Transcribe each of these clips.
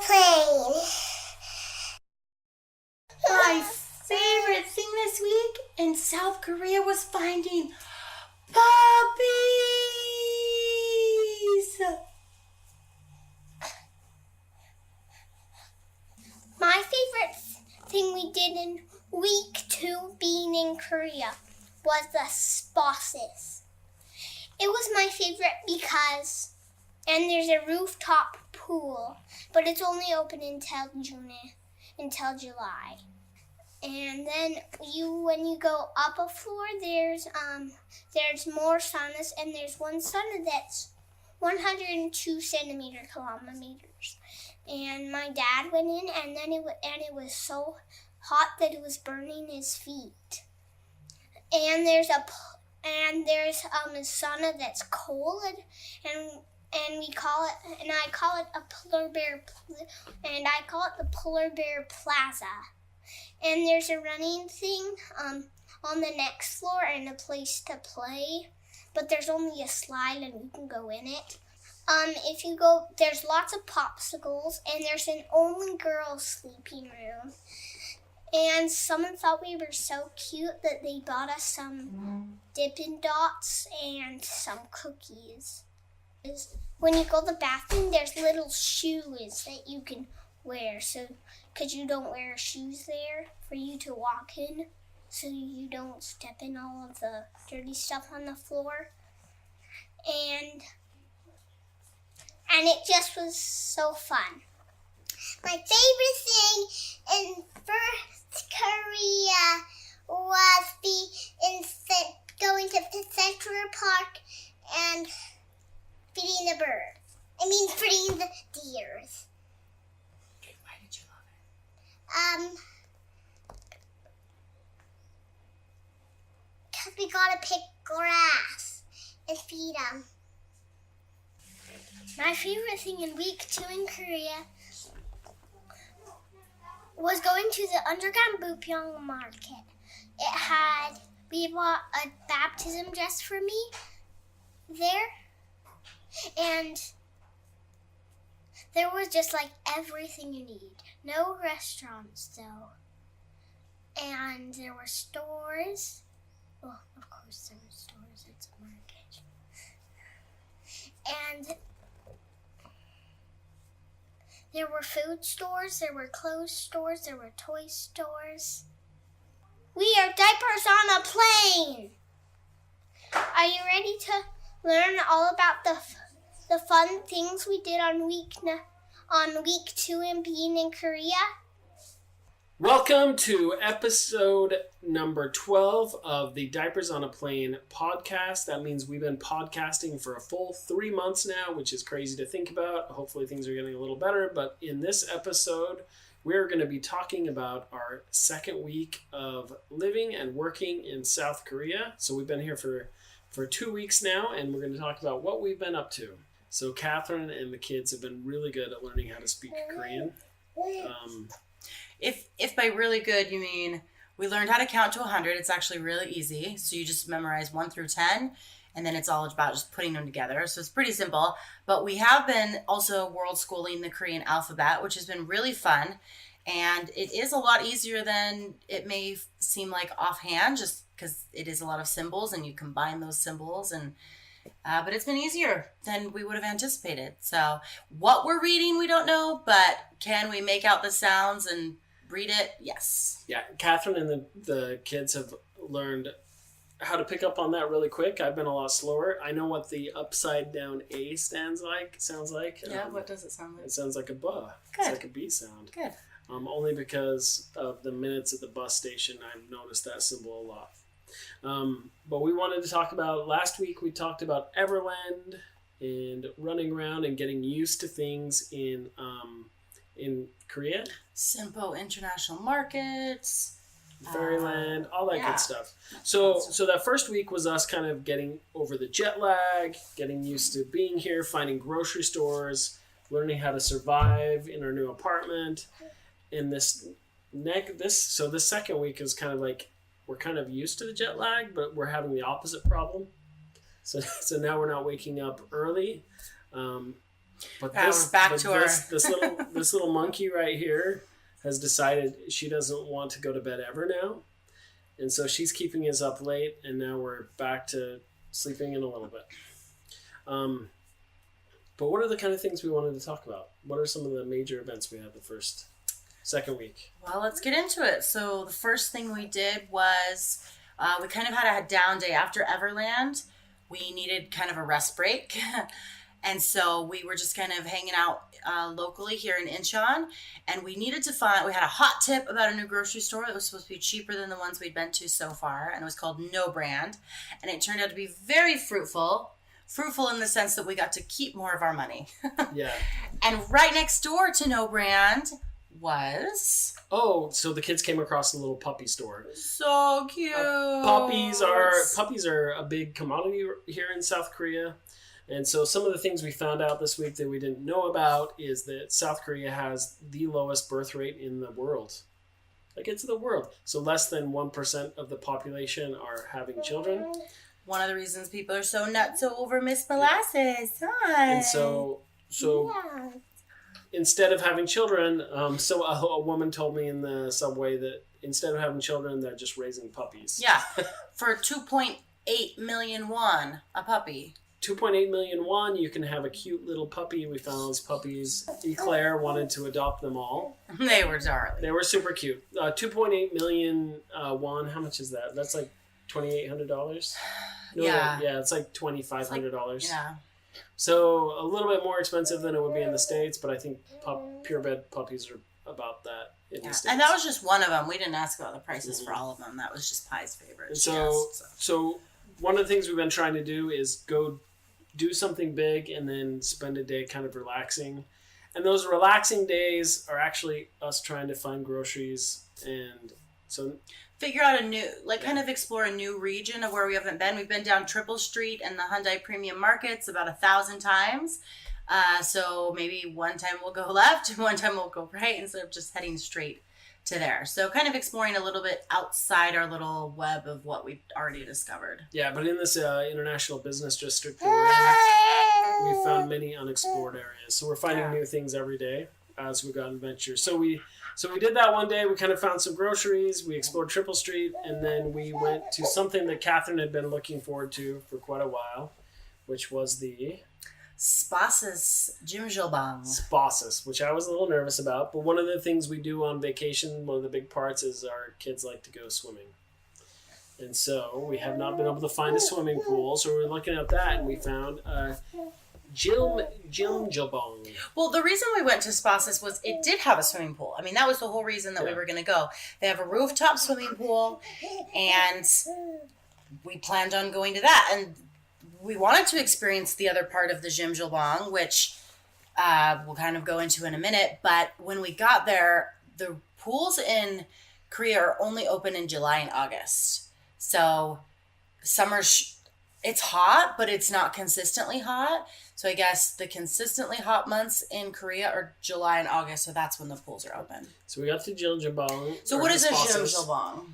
plane. My favorite thing this week in South Korea was finding puppies. My favorite thing we did in week 2 being in Korea was the spas. It was my favorite because, and there's a rooftop pool, but it's only open until July. And then when you go up a floor, there's more saunas, and there's one sauna that's 102 kilometers. And my dad went in, and then it was so hot that it was burning his feet. And there's a sauna that's cold, and I call it a polar bear, and I call it the Polar Bear Plaza. And there's a running thing on the next floor and a place to play, but there's only a slide and you can go in it. If you go, there's lots of popsicles, and there's an only girls sleeping room. And someone thought we were so cute that they bought us some Dippin' Dots and some cookies. When you go to the bathroom, there's little shoes that you can wear, so because you don't wear shoes there for you to walk in, so you don't step in all of the dirty stuff on the floor. And it just was so fun. My favorite thing in First Korea was going to the Central Park and feeding the deers. Okay, why did you love it? Because we got to pick grass and feed them. My favorite thing in week 2 in Korea was going to the underground Bupyeong Market. We bought a baptism dress for me there, and there was just like everything you need. No restaurants though. And there were stores. Well, of course there were stores. It's a market. And there were food stores, there were clothes stores, there were toy stores. We are Diapers on a plane! Are you ready to learn all about the fun things we did on week 2 and being in Korea? Welcome to episode number 12 of the Diapers on a Plane podcast. That means we've been podcasting for a full 3 months now, which is crazy to think about. Hopefully things are getting a little better. But in this episode, we're going to be talking about our second week of living and working in South Korea. So we've been here for 2 weeks now, and we're going to talk about what we've been up to. So Catherine and the kids have been really good at learning how to speak Korean. If by really good you mean we learned how to count to 100, it's actually really easy. So you just memorize 1 through 10, and then it's all about just putting them together. So it's pretty simple. But we have been also world schooling the Korean alphabet, which has been really fun. And it is a lot easier than it may seem like offhand, just because it is a lot of symbols and you combine those symbols. But it's been easier than we would have anticipated. So what we're reading, we don't know, but can we make out the sounds and read it? Yes. Yeah, Catherine and the kids have learned how to pick up on that really quick. I've been a lot slower. I know what the upside down A sounds like. Yeah, what does it sound like? It sounds like a buh. Good. It's like a B sound. Good. Only because of the minutes at the bus station, I've noticed that symbol a lot. But we wanted to talk about, last week we talked about Everland and running around and getting used to things in Korea. Simpo International Markets. Fairyland, all that yeah. good stuff. So that first week was us kind of getting over the jet lag, getting used to being here, finding grocery stores, learning how to survive in our new apartment. And this second week is kind of like, we're kind of used to the jet lag, but we're having the opposite problem. So now we're not waking up early. But this little monkey right here has decided she doesn't want to go to bed ever now. And so she's keeping us up late, and now we're back to sleeping in a little bit. But what are the kind of things we wanted to talk about? What are some of the major events we had the second week? Well, let's get into it. So the first thing we did was we kind of had a down day after Everland. We needed kind of a rest break. And so we were just kind of hanging out locally here in Incheon. And we needed to we had a hot tip about a new grocery store that was supposed to be cheaper than the ones we'd been to so far. And it was called No Brand. And it turned out to be very fruitful. Fruitful in the sense that we got to keep more of our money. Yeah. And right next door to No Brand was... Oh, so the kids came across a little puppy store. So cute. Puppies are a big commodity here in South Korea. And so some of the things we found out this week that we didn't know about is that South Korea has the lowest birth rate in the world. Like, it's the world. So less than 1% of the population are having children. One of the reasons people are so nuts over Miss Molasses. Hi. And so instead of having children, so a woman told me in the subway that instead of having children, they're just raising puppies. Yeah, for 2.8 million won, a puppy. 2.8 million won, you can have a cute little puppy. We found those puppies. Eclair wanted to adopt them all. They were darling. They were super cute. 2.8 million won, how much is that? That's like $2,800? No, yeah. Yeah, it's like $2,500. Yeah. So a little bit more expensive than it would be in the States, but I think purebred puppies are about that in the States. And that was just one of them. We didn't ask about the prices for all of them. That was just Pie's favorite. And so one of the things we've been trying to do is go do something big and then spend a day kind of relaxing. And those relaxing days are actually us trying to find groceries and so... Figure out kind of explore a new region of where we haven't been. We've been down Triple Street and the Hyundai Premium Markets about 1,000 times. So maybe one time we'll go left and one time we'll go right instead of just heading straight to there. So kind of exploring a little bit outside our little web of what we've already discovered. Yeah, but in this international business district we found many unexplored areas. So we're finding new things every day as we go on adventure. So we did that one day. We kind of found some groceries. We explored Triple Street, and then we went to something that Catherine had been looking forward to for quite a while, which was the Spasis jjimjilbang. Spasis, which I was a little nervous about. But one of the things we do on vacation, one of the big parts, is our kids like to go swimming. And so we have not been able to find a swimming pool, so we were looking at that, and we found jjimjilbang. Well, the reason we went to Spasis was it did have a swimming pool. I mean, that was the whole reason that we were going to go. They have a rooftop swimming pool, and we planned on going to that. And we wanted to experience the other part of the jjimjilbang, which we'll kind of go into in a minute. But when we got there, the pools in Korea are only open in July and August. So summer, it's hot, but it's not consistently hot. So I guess the consistently hot months in Korea are July and August. So that's when the pools are open. So we got to jjimjilbang. So what is a jjimjilbang?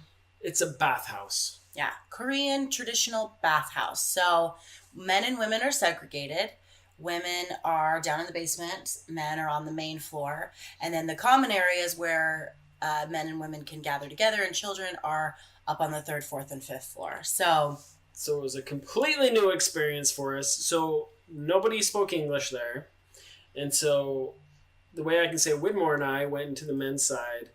It's a bathhouse. Yeah, Korean traditional bathhouse. So men and women are segregated. Women are down in the basement. Men are on the main floor. And then the common areas where men and women can gather together and children are up on the 3rd, 4th, and 5th floor. So it was a completely new experience for us. So nobody spoke English there. And so the way I can say Widmore and I went into the men's side,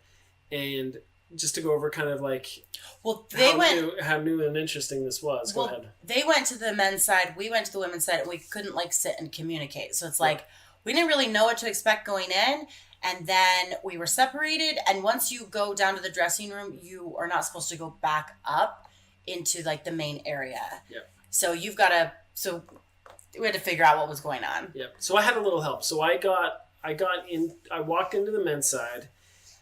and just to go over kind of like how new and interesting this was. Go ahead. They went to the men's side, we went to the women's side, and we couldn't like sit and communicate. So it's like we didn't really know what to expect going in. And then we were separated. And once you go down to the dressing room, you are not supposed to go back up into like the main area. Yep. So we had to figure out what was going on. Yep. So I had a little help. So I walked into the men's side,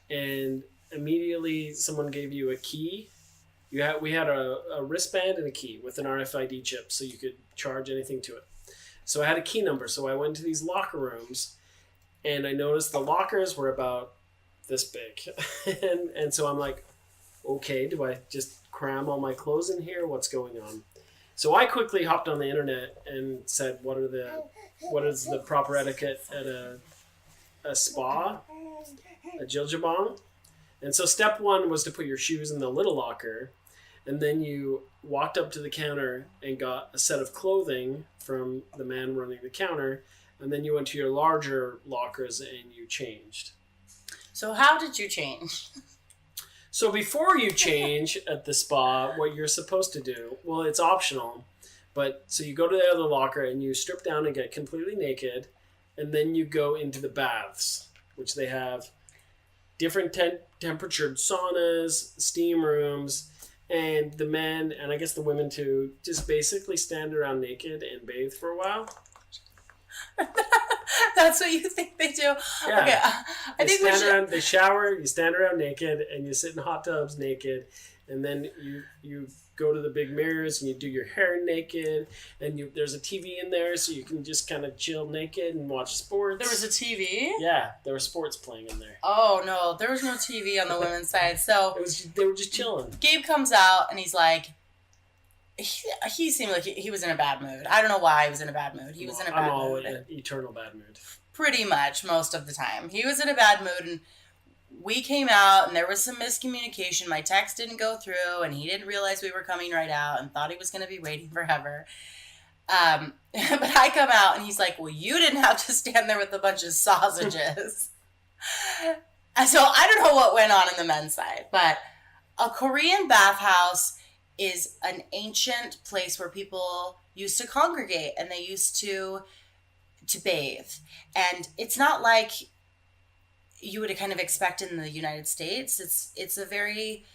and immediately someone gave you a key. We had a wristband and a key with an RFID chip, so you could charge anything to it. So I had a key number. So I went to these locker rooms, and I noticed the lockers were about this big. and so I'm like, okay, do I just cram all my clothes in here? What's going on? So I quickly hopped on the internet and said, what is the proper etiquette at a spa, a jjimjilbang? And so step one was to put your shoes in the little locker, and then you walked up to the counter and got a set of clothing from the man running the counter, and then you went to your larger lockers and you changed. So how did you change? So before you change at the spa, what you're supposed to do, well, it's optional, but so you go to the other locker and you strip down and get completely naked, and then you go into the baths, which they have different temperatured saunas, steam rooms, and the men, and I guess the women too, just basically stand around naked and bathe for a while. That's what you think they do? Yeah. Okay, I think we should... They shower, you stand around naked, and you sit in hot tubs naked, and then you go to the big mirrors and you do your hair naked, and there's a TV in there so you can just kind of chill naked and watch sports. There was a TV? Yeah, there were sports playing in there. Oh, no, there was no TV on the women's side. So They were just chilling. Gabe comes out and he's like, he seemed like he was in a bad mood. I don't know why he was in a bad mood. He was in a bad mood. I'm all in an eternal bad mood. Pretty much most of the time. He was in a bad mood, and we came out and there was some miscommunication. My text didn't go through and he didn't realize we were coming right out and thought he was going to be waiting forever. But I come out and he's like, well, you didn't have to stand there with a bunch of sausages. And so I don't know what went on in the men's side, but a Korean bathhouse is an ancient place where people used to congregate and they used to bathe. And it's not like you would kind of expect in the United States. It's a very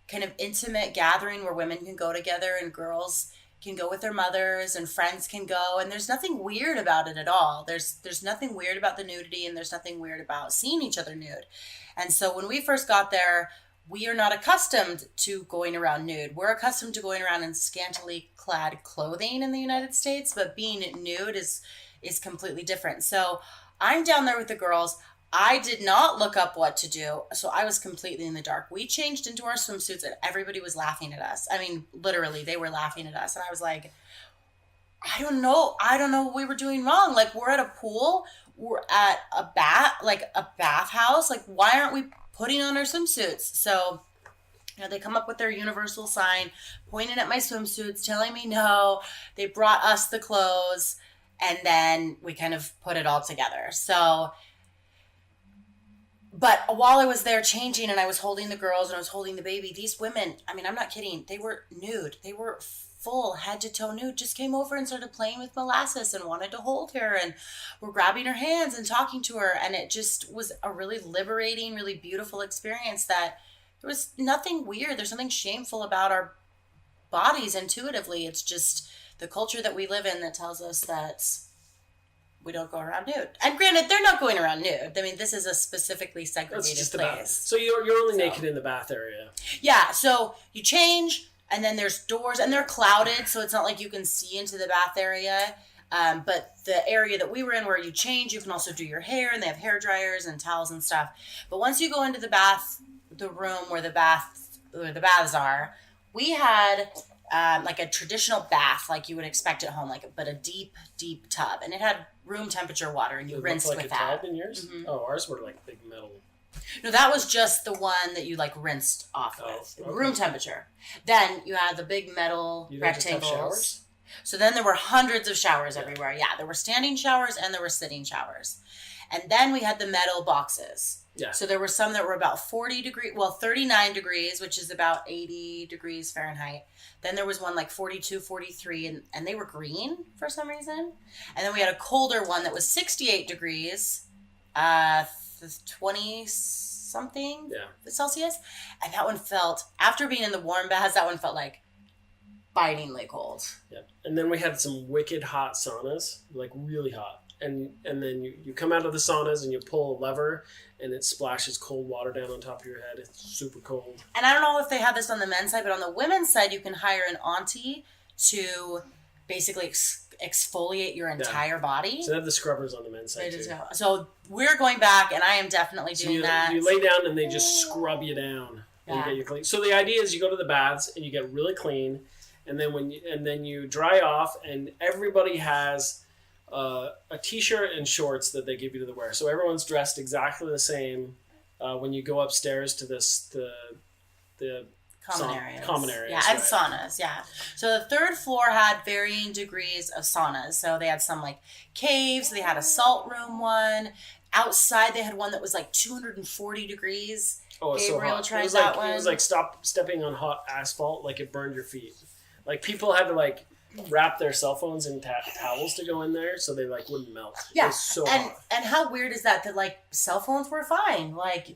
kind of intimate gathering where women can go together and girls can go with their mothers and friends can go, and there's nothing weird about it at all. There's nothing weird about the nudity, and there's nothing weird about seeing each other nude. And so when we first got there, we are not accustomed to going around nude. We're accustomed to going around in scantily clad clothing in the United States, but being nude is completely different. So I'm down there with the girls. I did not look up what to do, so I was completely in the dark. We changed into our swimsuits, and everybody was laughing at us. I mean, literally, they were laughing at us, and I was like, I don't know what we were doing wrong. Like, we're at a pool, we're at a bathhouse. Like, why aren't we putting on our swimsuits? So, they come up with their universal sign, pointing at my swimsuits, telling me no. They brought us the clothes, and then we kind of put it all together. So, but while I was there changing and I was holding the girls and I was holding the baby, these women, I mean, I'm not kidding, they were nude. They were full head to toe nude, just came over and started playing with Molasses and wanted to hold her and were grabbing her hands and talking to her. And it just was a really liberating, really beautiful experience that there was nothing weird. There's nothing shameful about our bodies intuitively. It's just the culture that we live in that tells us that we don't go around nude. And granted, they're not going around nude. I mean, this is a specifically segregated place. So you're only naked in the bath area. Yeah, so you change, and then there's doors, and they're clouded, so it's not like you can see into the bath area. But the area that we were in where you change, you can also do your hair, and they have hair dryers and towels and stuff. But once you go into the room where the baths are, we had like a traditional bath like you would expect at home, but a deep, deep tub. And it had room temperature water, and you rinsed like with a that. Tub in yours? Mm-hmm. Oh, ours were like big metal. No, that was just the one that you rinsed off with. Okay. Room temperature. Then you had the big metal rectangles. Just have showers? So then there were hundreds of showers everywhere. Yeah, there were standing showers and there were sitting showers. And then we had the metal boxes. Yeah. So there were some that were about 39 degrees, which is about 80 degrees Fahrenheit. Then there was one 42, 43, and they were green for some reason. And then we had a colder one that was 68 degrees, 20 something Celsius. And that one felt, after being in the warm baths, that one felt bitingly cold. Yeah. And then we had some wicked hot saunas, really hot. And then you come out of the saunas and you pull a lever and it splashes cold water down on top of your head. It's super cold. And I don't know if they have this on the men's side, but on the women's side, you can hire an auntie to basically exfoliate your entire body. So they have the scrubbers on the men's side too. So we're going back, and I am definitely doing that. You lay down and they just scrub you down and get you clean. So the idea is you go to the baths and you get really clean, and then you dry off, and everybody has a t-shirt and shorts that they give you to wear. So everyone's dressed exactly the same when you go upstairs to the common areas. Yeah, and saunas, yeah. So the third floor had varying degrees of saunas. So they had some like caves, they had a salt room one. Outside they had one that was like 240 degrees. Oh, it's so Gabriel hot. tried It that one. It was like stepping on hot asphalt, like it burned your feet. Like people had to like wrap their cell phones in towels to go in there so they like wouldn't melt. Yeah, It was so hot. And how weird is that like cell phones were fine. Like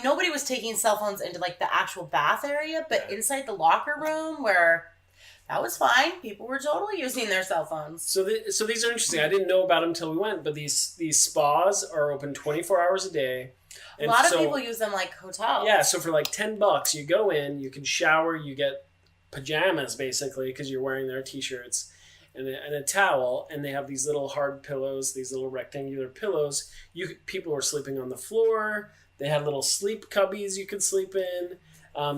nobody was taking cell phones into like the actual bath area, but inside the locker room where that was fine. People were totally using their cell phones. So these are interesting. I didn't know about them until we went, but these spas are open 24 hours a day. A lot of people use them like hotels. Yeah, so for like $10, you go in, you can shower, you get pajamas basically because you're wearing their t-shirts and a towel, and they have these little hard pillows, these little rectangular pillows. People were sleeping on the floor. They had little sleep cubbies you could sleep in.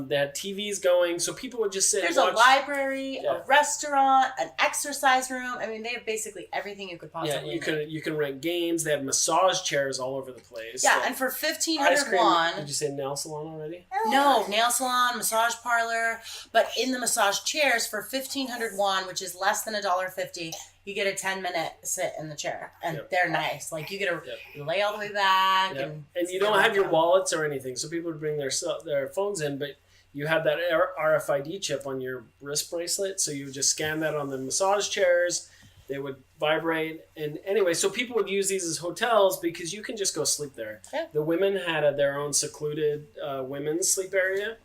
They had TVs going, so people would just sit There's and watch. a library, a restaurant, an exercise room. I mean, they have basically everything you could possibly need. You can rent games. They have massage chairs all over the place. Yeah, Like, and for ice 1,500 cream. won. Did you say nail salon already? No, nail salon, massage parlor, but in the massage chairs for 1,500 won, which is less than $1.50, you get a 10-minute sit in the chair, and they're nice. Like you get to lay all the way back, and you don't have your wallets or anything, so people would bring their phones in, but you had that RFID chip on your wrist bracelet, so you would just scan that on the massage chairs. They would vibrate, and anyway, so people would use these as hotels because you can just go sleep there. Yeah. The women had their own secluded women's sleep area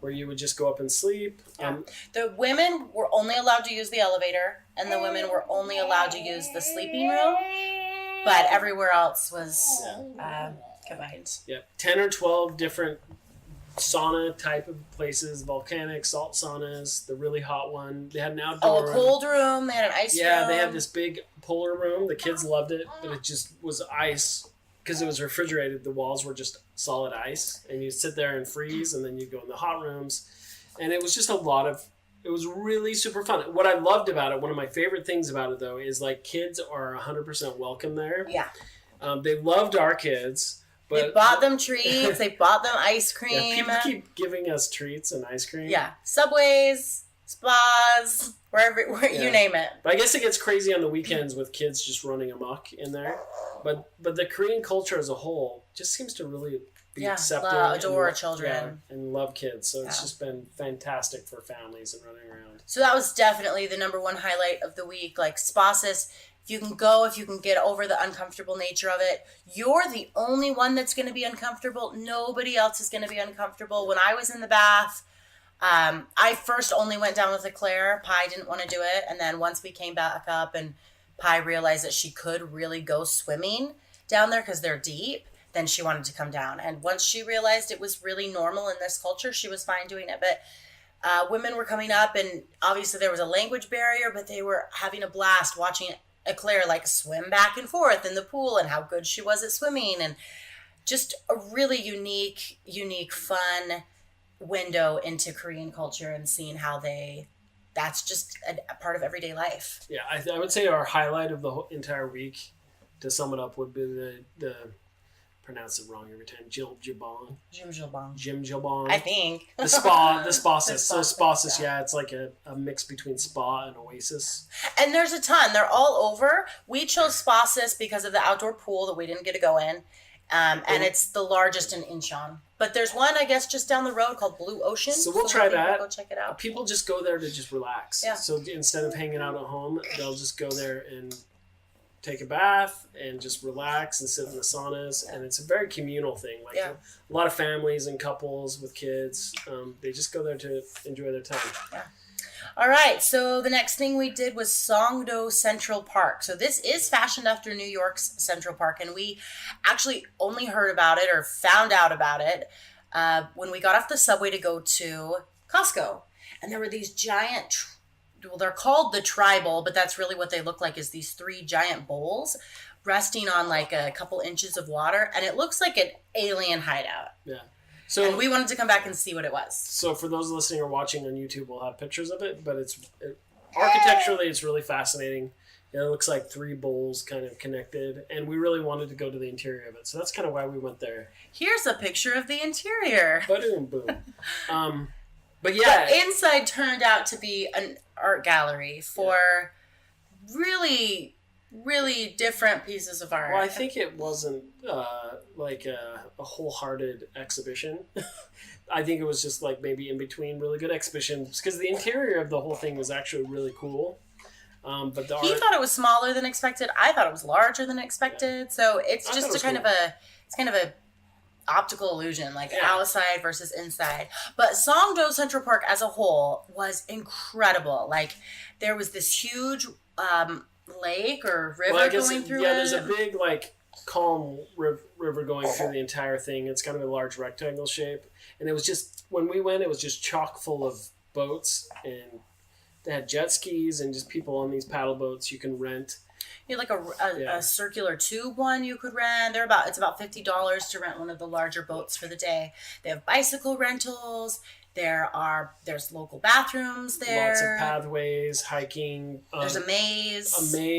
where you would just go up and sleep. Yeah. The women were only allowed to use the elevator, and the women were only allowed to use the sleeping room, but everywhere else was combined. Yeah, 10 or 12 different sauna type of places, volcanic salt saunas, the really hot one. They had an outdoor a cold room. They had an ice room. Yeah, they had this big polar room. The kids loved it, but it just was ice because it was refrigerated. The walls were just solid ice, and you'd sit there and freeze, and then you'd go in the hot rooms, and it was just it was really super fun. What I loved about it, one of my favorite things about it though, is like kids are 100% welcome there. Yeah. They loved our kids. But they bought them treats. They bought them ice cream. Yeah, people keep giving us treats and ice cream. Yeah, Subways, spas, where you name it. But I guess it gets crazy on the weekends with kids just running amok in there. But the Korean culture as a whole just seems to really be accepting, adore children, and love kids. So it's just been fantastic for families and running around. So that was definitely the number one highlight of the week. Like Spasis. If you can get over the uncomfortable nature of it, you're the only one that's going to be uncomfortable. Nobody else is going to be uncomfortable. When I was in the bath, I first only went down with Eclair. Pi didn't want to do it. And then once we came back up and Pi realized that she could really go swimming down there because they're deep, then she wanted to come down. And once she realized it was really normal in this culture, she was fine doing it. But women were coming up, and obviously there was a language barrier, but they were having a blast watching Eclair like swim back and forth in the pool and how good she was at swimming, and just a really unique, fun window into Korean culture and seeing how that's just a part of everyday life. Yeah, I would say our highlight of the whole entire week, to sum it up, would be the pronounce it wrong every time. Jjimjilbang. Jjimjilbang. I think. The spasis. So spasis, yeah, it's like a mix between spa and oasis. And there's a ton. They're all over. We chose Spasis because of the outdoor pool that we didn't get to go in. And it's the largest in Incheon. But there's one, I guess, just down the road called Blue Ocean. So we'll try that. Go check it out. People just go there to just relax. Yeah. So instead of hanging out at home, they'll just go there and take a bath and just relax and sit in the saunas. And it's a very communal thing. Like a lot of families and couples with kids, they just go there to enjoy their time. Yeah. All right, so the next thing we did was Songdo Central Park. So this is fashioned after New York's Central Park, and we actually only heard about it or found out about it when we got off the subway to go to Costco. And there were these giant, they're called the tri-bowl, but that's really what they look like, is these 3 giant bowls resting on like a couple inches of water, and it looks like an alien hideout. Yeah. So and we wanted to come back and see what it was. So for those listening or watching on YouTube, we'll have pictures of it, but architecturally, it's really fascinating. It looks like 3 bowls kind of connected, and we really wanted to go to the interior of it, so that's kind of why we went there. Here's a picture of the interior. Boom, boom. But yeah. The inside turned out to be an art gallery for really, really different pieces of art. Well, I think it wasn't like a wholehearted exhibition. I think it was just like maybe in between really good exhibitions, because the interior of the whole thing was actually really cool. But he thought it was smaller than expected. I thought it was larger than expected. Yeah. So it's just a kind of a optical illusion, like outside versus inside. But Songdo Central Park as a whole was incredible. Like there was this huge lake or river going through it. Yeah, there's a big like calm river going through the entire thing. It's kind of a large rectangle shape, and it was just when we went, it was just chock full of boats, and they had jet skis and just people on these paddle boats you can rent. You had like a circular tube one you could rent. It's about $50 to rent one of the larger boats for the day. They have bicycle rentals. There's local bathrooms there. Lots of pathways, hiking. There's a maze.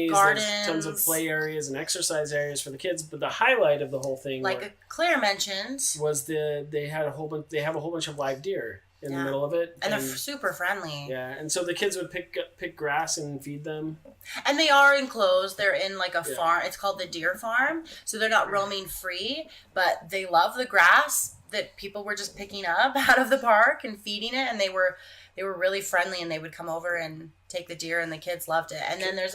Gardens. There's tons of play areas and exercise areas for the kids. But the highlight of the whole thing, like Claire mentioned, was they have a whole bunch of live deer in the middle of it, and they're super friendly. Yeah, and so the kids would pick grass and feed them. And they are enclosed. They're in like a farm. It's called the deer farm, so they're not roaming free, but they love the grass that people were just picking up out of the park and feeding it, and they were really friendly, and they would come over and take the deer, and the kids loved it. And then there's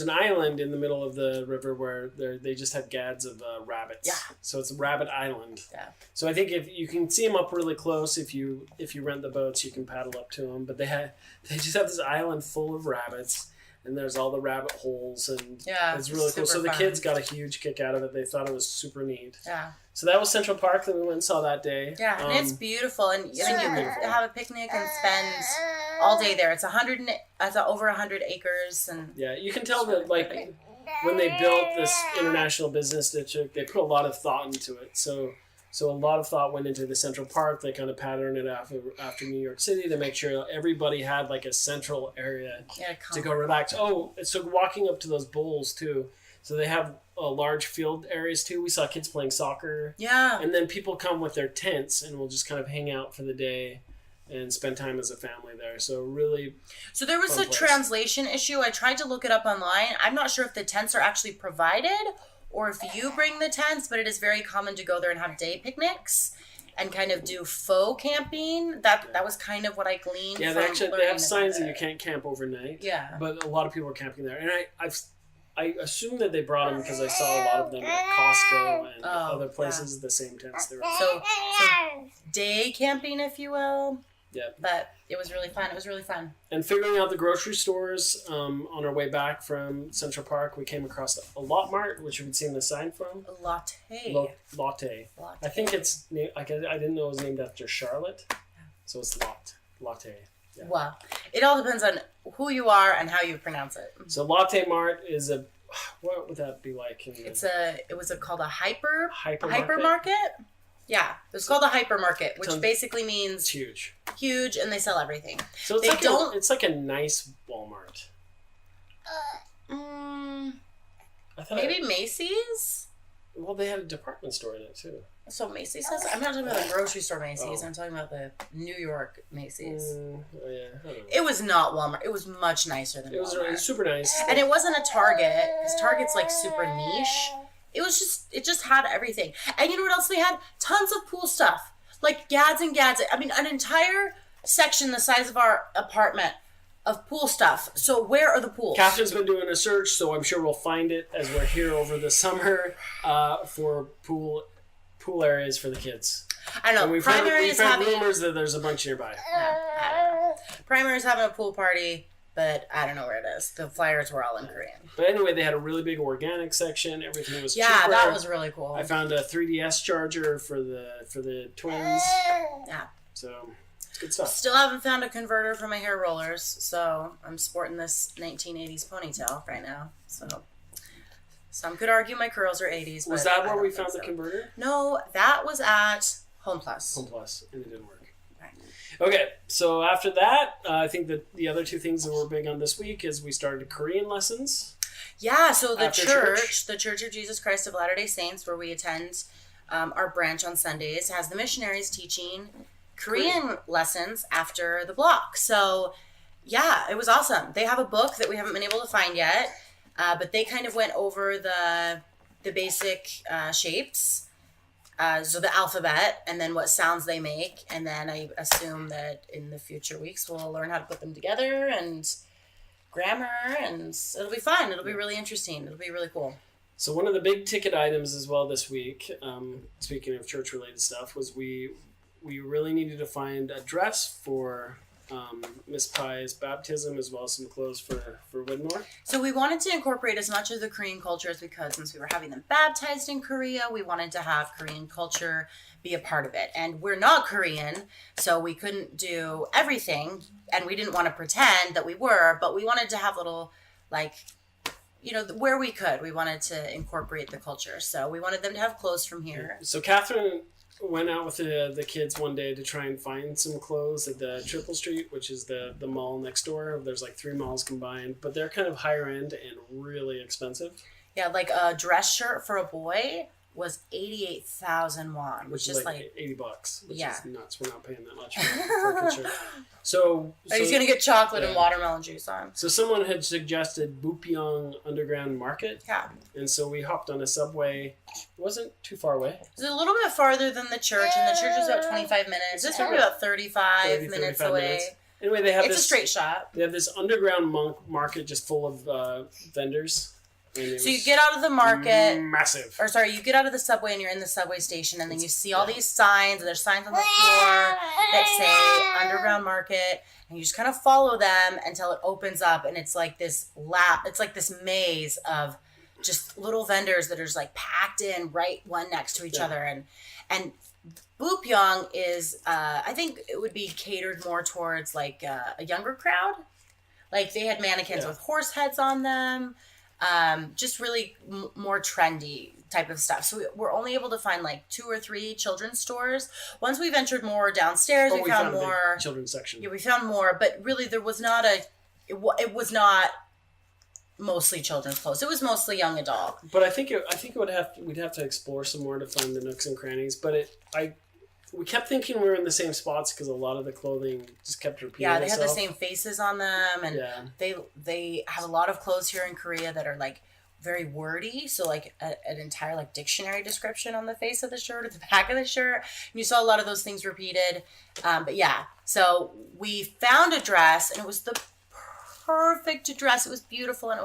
an island in the middle of the river where they just had gads of rabbits. Yeah. So it's a rabbit island. Yeah. So I think if you can see them up really close, if you rent the boats, you can paddle up to them. But they just have this island full of rabbits. And there's all the rabbit holes, and it's really cool. So the kids got a huge kick out of it. They thought it was super neat. Yeah. So that was Central Park that we went and saw that day. Yeah, and it's beautiful, and you can have a picnic and spend all day there. It's over 100 acres, and you can tell that like when they built this international business district, they put a lot of thought into it. So a lot of thought went into the Central Park. They kind of patterned it after New York City to make sure everybody had like a central area to go relax. Oh, so walking up to those bowls too. So they have large field areas too. We saw kids playing soccer. Yeah. And then people come with their tents and we'll just kind of hang out for the day and spend time as a family there. So really. So there was a translation issue. I tried to look it up online. I'm not sure if the tents are actually provided or if you bring the tents, but it is very common to go there and have day picnics and kind of do faux camping. That was kind of what I gleaned. Yeah, they have signs that you can't camp overnight. Yeah, but a lot of people are camping there, and I assume that they brought them because I saw a lot of them at Costco and other places. The same tents they were. So day camping, if you will. Yeah. But it was really fun. It was really fun. And figuring out the grocery stores on our way back from Central Park, we came across a Lot Mart, which we'd seen the sign from. Latte. I think it's I didn't know it was named after Charlotte, so it's Latte. Yeah. Wow. It all depends on who you are and how you pronounce it. So Latte Mart is what would that be like? It was called a hypermarket. Yeah, it's called a hypermarket, which basically means it's huge, and they sell everything. So it's like a nice Walmart. Maybe Macy's. Well, they had a department store in it too. So Macy's has. I'm not talking about the grocery store Macy's. I'm talking about the New York Macy's. It was not Walmart. It was much nicer than Walmart. It was super nice, and it wasn't a Target because Target's like super niche. It just had everything. And you know what else they had? Tons of pool stuff. Like gads and gads. I mean, an entire section the size of our apartment of pool stuff. So where are the pools? Catherine's been doing a search, so I'm sure we'll find it as we're here over the summer for pool areas for the kids. I know. We've heard rumors that there's a bunch nearby. Primary's having a pool party. But I don't know where it is. The flyers were all in Korean. But anyway, they had a really big organic section. Everything was cheaper. Yeah, that was really cool. I found a 3DS charger for the twins. Yeah. So it's good stuff. Still haven't found a converter for my hair rollers, so I'm sporting this 1980s ponytail right now. So some could argue my curls are 80s. Was that where we found the converter? No, that was at Home Plus. And it didn't work. Right. Okay, so after that, I think that the other two things that we're big on this week is we started Korean lessons. Yeah, so the After church, the Church of Jesus Christ of Latter-day Saints, where we attend our branch on Sundays, has the missionaries teaching Korean lessons after the block. So, yeah, it was awesome. They have a book that we haven't been able to find yet, but they kind of went over the basic shapes, so the alphabet, and then what sounds they make, and then I assume that in the future weeks we'll learn how to put them together and grammar, and it'll be fun. It'll be really interesting. It'll be really cool. So one of the big ticket items as well this week, speaking of church-related stuff, was we really needed to find a dress for Miss Pai's baptism, as well as some clothes for Widmore. So we wanted to incorporate as much of the Korean culture as we could. Since we were having them baptized in Korea, we wanted to have Korean culture be a part of it. And we're not Korean, so we couldn't do everything, and we didn't want to pretend that we were, but we wanted to have little, like, you know, where we could. We wanted to incorporate the culture. So we wanted them to have clothes from here. So Catherine went out with the kids one day to try and find some clothes at the Triple Street, which is the mall next door. There's like 3 malls combined, but they're kind of higher end and really expensive. Yeah, like a dress shirt for a boy was 88,000 won, which is like $80, which yeah. is nuts. We're not paying that much for a kid shirt. So he's gonna get chocolate and watermelon juice on. So someone had suggested Bupyeong Underground Market. Yeah. And so we hopped on a subway. It wasn't too far away. It was a little bit farther than the church, and the church was about 25 minutes. It's probably about 35 minutes away. Minutes. Anyway, they have it's a straight shot. They have this underground market just full of vendors. So you get out of the market. Massive. Or sorry, you get out of the subway and you're in the subway station, and then you see all these signs, and there's signs on the floor that say Underground Market, and you just kind of follow them until it opens up, and it's like this it's like this maze of just little vendors that are just like packed in right one next to each other, and Bupyeong is I think it would be catered more towards like a younger crowd. Like they had mannequins with horse heads on them. Just really more trendy type of stuff. So we're only able to find like 2 or 3 children's stores. Once we ventured more downstairs, we found more children's section. Yeah, we found more, but really there was not it was not mostly children's clothes. It was mostly young adult. But I think we'd have to explore some more to find the nooks and crannies. But we kept thinking we were in the same spots because a lot of the clothing just kept repeating Yeah, they itself. have the same faces on them, and they have a lot of clothes here in Korea that are like very wordy. So like an entire like dictionary description on the face of the shirt or the back of the shirt. And you saw a lot of those things repeated. But yeah, so we found a dress, and it was the perfect dress. It was beautiful, and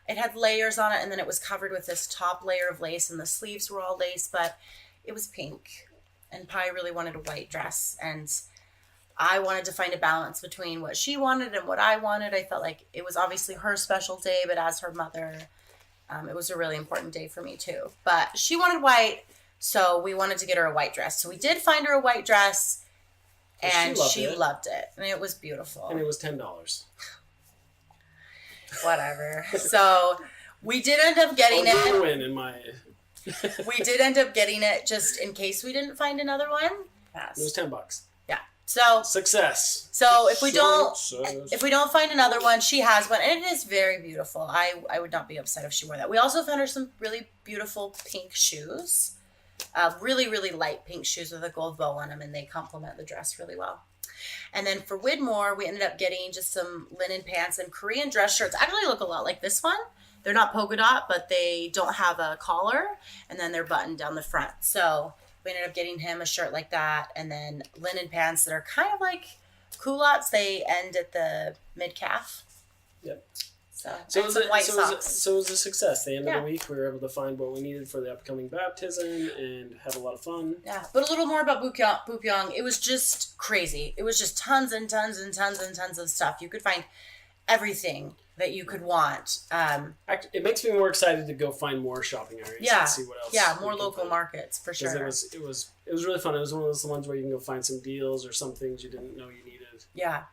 it had layers on it, and then it was covered with this top layer of lace, and the sleeves were all lace, but it was pink. And Pai really wanted a white dress, and I wanted to find a balance between what she wanted and what I wanted. I felt like it was obviously her special day, but as her mother, it was a really important day for me too. But she wanted white, so we wanted to get her a white dress. So we did find her a white dress, and she loved it. And it was beautiful. And it was $10. Whatever. So we did end up getting it. Win in my... We did end up getting it just in case we didn't find another one. It was $10. Yeah. So success. So if we don't find another one, she has one, and it is very beautiful. I would not be upset if she wore that. We also found her some really beautiful pink shoes. Really, really light pink shoes with a gold bow on them, and they complement the dress really well. And then for Widmore, we ended up getting just some linen pants and Korean dress shirts. Actually look a lot like this one. They're not polka dot, but they don't have a collar, and then they're buttoned down the front. So we ended up getting him a shirt like that, and then linen pants that are kind of like culottes. They end at the mid-calf. Yep. So it was it was a success. The end of the week, we were able to find what we needed for the upcoming baptism and have a lot of fun. Yeah, but a little more about Bupyeong. It was just crazy. It was just tons and tons and tons and tons of stuff. You could find everything that you could want. It makes me more excited to go find more shopping areas and see what else. Yeah, more local markets for sure. It was really fun. It was one of those ones where you can go find some deals or some things you didn't know you needed. Yeah,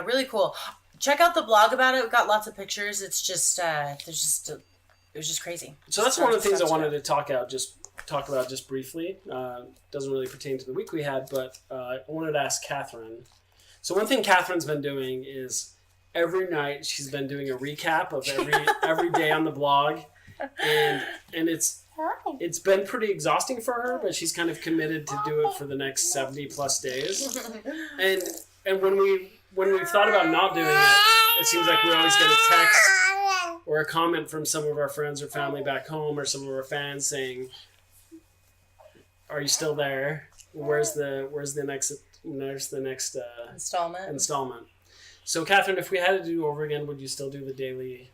really cool. Check out the blog about it. We've got lots of pictures. It's just it was just crazy. So that's one of the things I wanted to talk out just talk about just briefly. Doesn't really pertain to the week we had, but I wanted to ask Catherine. So one thing Catherine's been doing is every night she's been doing a recap of every day on the blog, and it's been pretty exhausting for her, but she's kind of committed to do it for the next 70 plus days. And when we've thought about not doing it, it seems like we always get a text or a comment from some of our friends or family back home, or some of our fans saying, "Are you still there? Where's the next installment?" So, Catherine, if we had to do over again, would you still do the daily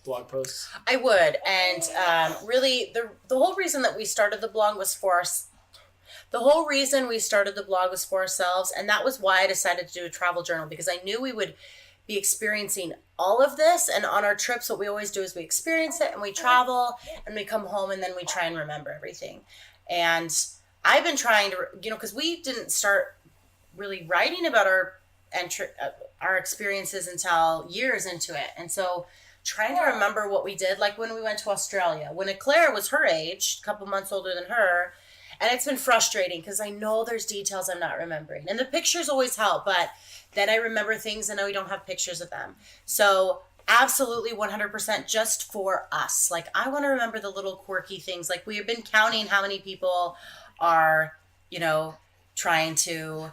blog posts? I would, and really, the whole reason that we started the blog was for us. The whole reason we started the blog was for ourselves, and that was why I decided to do a travel journal, because I knew we would be experiencing all of this, and on our trips, what we always do is we experience it, and we travel, and we come home, and then we try and remember everything. And I've been trying to, because we didn't start really writing about our experiences until years into it, and so trying to remember what we did, like when we went to Australia, when Claire was her age, a couple months older than her. And it's been frustrating because I know there's details I'm not remembering. And the pictures always help, but then I remember things and we don't have pictures of them. So absolutely 100% just for us. Like, I want to remember the little quirky things. Like, we have been counting how many people are, trying to,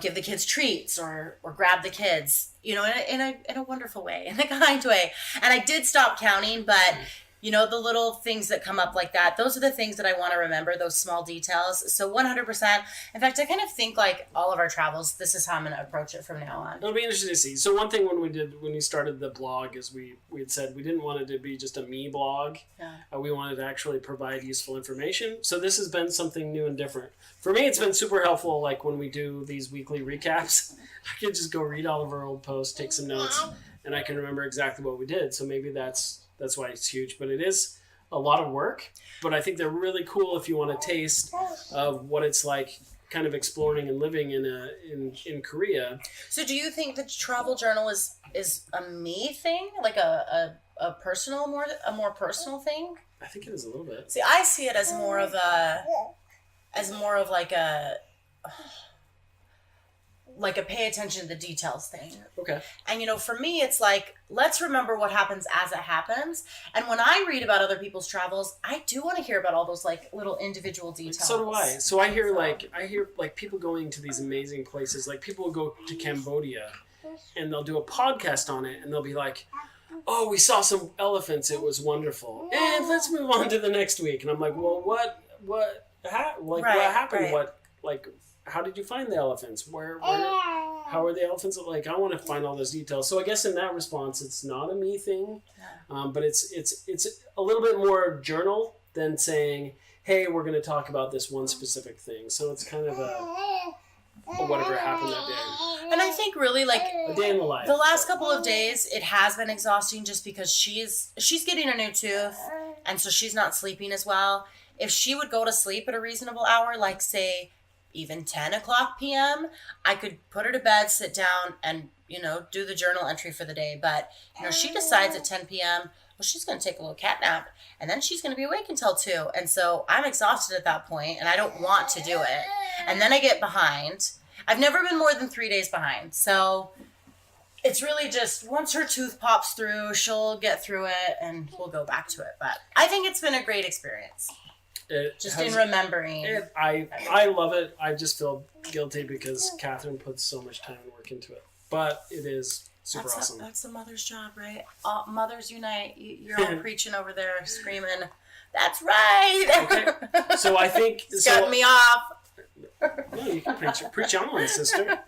give the kids treats or grab the kids, in a wonderful way, in a kind way. And I did stop counting, but the little things that come up like that, those are the things that I want to remember, those small details. So 100%. In fact, I kind of think like all of our travels, this is how I'm going to approach it from now on. It'll be interesting to see. So one thing when we started the blog is we had said we didn't want it to be just a me blog. Yeah. We wanted to actually provide useful information. So this has been something new and different. For me, it's been super helpful. Like when we do these weekly recaps, I can just go read all of our old posts, take some notes, and I can remember exactly what we did. So maybe that's why it's huge, but it is a lot of work. But I think they're really cool if you want a taste of what it's like, kind of exploring and living in Korea. So, do you think the travel journal is a me thing, like a more personal thing? I think it is a little bit. See, I see it as more of like a pay attention to the details thing. Okay. And for me, it's like, let's remember what happens as it happens. And when I read about other people's travels, I do want to hear about all those like little individual details. So do I. So I hear like people going to these amazing places. Like people will go to Cambodia and they'll do a podcast on it and they'll be like, "Oh, we saw some elephants. It was wonderful. And let's move on to the next week." And I'm like, "Well, what happened? Right. What how did you find the elephants? How are the elephants? Like, I want to find all those details." So I guess in that response, it's not a me thing, but it's a little bit more journal than saying, "Hey, we're going to talk about this one specific thing." So it's kind of a whatever happened that day. And I think really like A day in the life. the last couple of days, it has been exhausting just because she's getting a new tooth, and so she's not sleeping as well. If she would go to sleep at a reasonable hour, like say even 10 o'clock p.m., I could put her to bed, sit down, and, do the journal entry for the day. But, she decides at 10 p.m., well, she's going to take a little cat nap, and then she's going to be awake until 2. And so I'm exhausted at that point, and I don't want to do it. And then I get behind. I've never been more than 3 days behind. So it's really just once her tooth pops through, she'll get through it, and we'll go back to it. But I think it's been a great experience. In remembering. I love it. I just feel guilty because Catherine puts so much time and work into it. But it is super awesome. That's the mother's job, right? Mothers unite. You're all preaching over there, screaming, "That's right!" Okay. So I think... It's cutting me off. No, you can preach on, sister.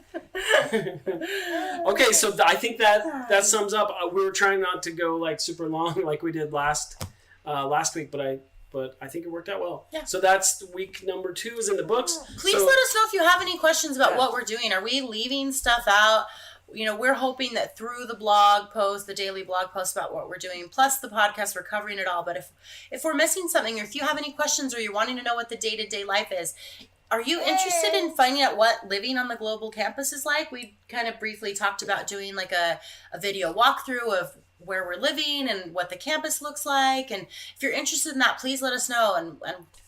Okay, so I think that sums up. We were trying not to go like super long like we did last week, but I think it worked out well. Yeah. So that's week number 2 is in the books. Please let us know if you have any questions about what we're doing. Are we leaving stuff out? We're hoping that through the blog post, the daily blog post about what we're doing, plus the podcast, we're covering it all. But if we're missing something, or if you have any questions or you're wanting to know what the day-to-day life is, are you interested in finding out what living on the global campus is like? We kind of briefly talked about doing like a video walkthrough of where we're living and what the campus looks like. And if you're interested in that, please let us know. And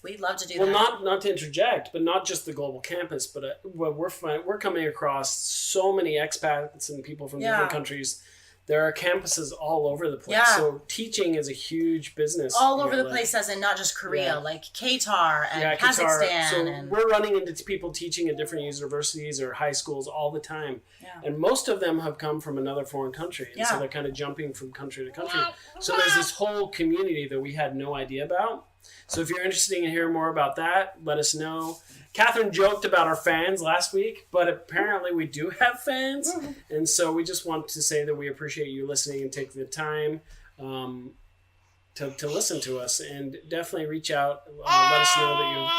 we'd love to do that. Well, not to interject, but not just the global campus, but what we're coming across so many expats and people from different countries. There are campuses all over the place. Yeah. So teaching is a huge business. All over the place, as in not just Korea, like Qatar and Kazakhstan. So we're running into people teaching at different universities or high schools all the time. Yeah. And most of them have come from another foreign country. And so they're kind of jumping from country to country. So there's this whole community that we had no idea about. So if you're interested in hearing more about that, let us know. Catherine joked about our fans last week, but apparently we do have fans. And so we just want to say that we appreciate you listening and taking the time to listen to us. And definitely reach out. Let us know that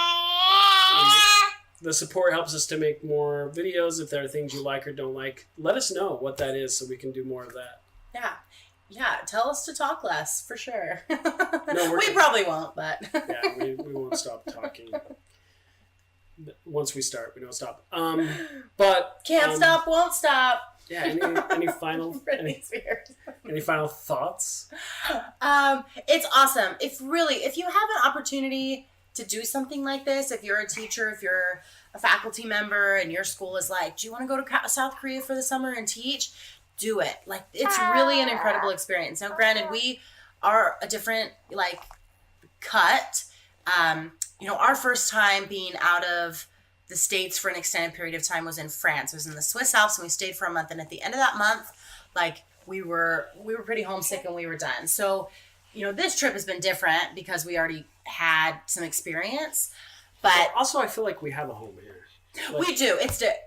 the support helps us to make more videos. If there are things you like or don't like, let us know what that is so we can do more of that. Yeah, tell us to talk less, for sure. No, we probably won't, but... Yeah, we won't stop talking. Once we start, we don't stop. But can't stop, won't stop. Yeah. Any final any final thoughts? It's awesome. If you have an opportunity to do something like this, if you're a teacher, if you're a faculty member, and your school is like, do you want to go to South Korea for the summer and teach? Do it. Like, it's really an incredible experience. Now, granted, we are a different cut. Our first time being out of the States for an extended period of time was in France. It was in the Swiss Alps, and we stayed for a month. And at the end of that month, we were pretty homesick and we were done. So, this trip has been different because we already had some experience. But also, I feel like we have a home here. We do.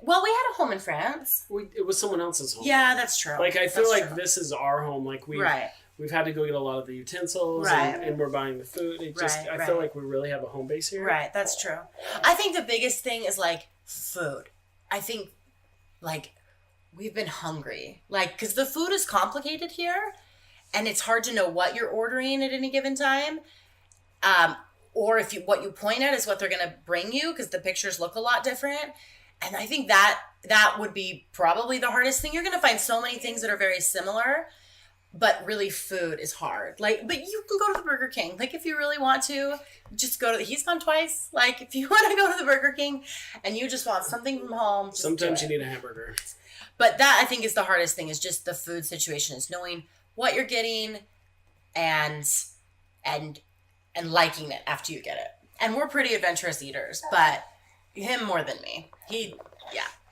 Well, we had a home in France. It was someone else's home. Yeah, that's true. I feel like this is our home. We've had to go get a lot of the utensils, and we're buying the food. I feel like we really have a home base here. Right, that's true. I think the biggest thing is food. I think we've been hungry, because the food is complicated here, and it's hard to know what you're ordering at any given time. Or what you point at is what they're going to bring you, because the pictures look a lot different. And I think that would be probably the hardest thing. You're going to find so many things that are very similar, but really food is hard. But you can go to the Burger King. If you really want to, just go to he's gone twice. If you want to go to the Burger King and you just want something from home. Sometimes you need a hamburger. But that, I think, is the hardest thing, is just the food situation, is knowing what you're getting and liking it after you get it. And we're pretty adventurous eaters, but him more than me.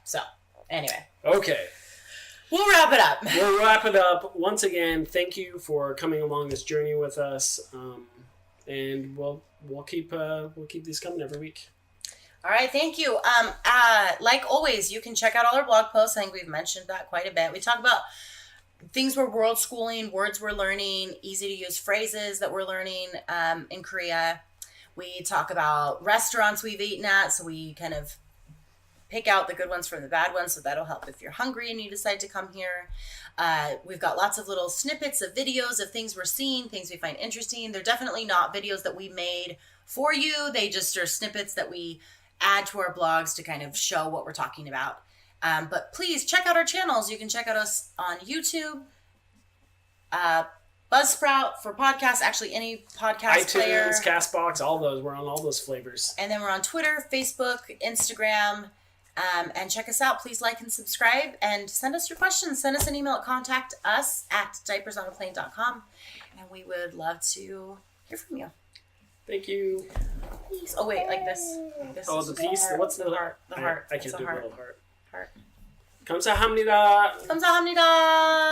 So, anyway. Okay. We'll wrap it up. Once again, thank you for coming along this journey with us. And we'll keep these coming every week. All right, thank you. Like always, you can check out all our blog posts. I think we've mentioned that quite a bit. We talk about things we're world schooling, words we're learning, easy to use phrases that we're learning in Korea. We talk about restaurants we've eaten at, so we kind of pick out the good ones from the bad ones, so that'll help if you're hungry and you decide to come here. We've got lots of little snippets of videos of things we're seeing, things we find interesting. They're definitely not videos that we made for you. They just are snippets that we add to our blogs to kind of show what we're talking about. But please check out our channels. You can check out us on YouTube, Buzzsprout for podcasts, actually any podcast player. iTunes, CastBox, all those. We're on all those flavors. And then we're on Twitter, Facebook, Instagram, and check us out. Please like and subscribe and send us your questions. Send us an email at contact@diapersonaplane.com, and we would love to hear from you. Thank you. Peace. Oh, wait, like this. Oh, the piece? What's the heart? The heart. I can't do a heart. little heart. Heart. 감사합니다. 감사합니다.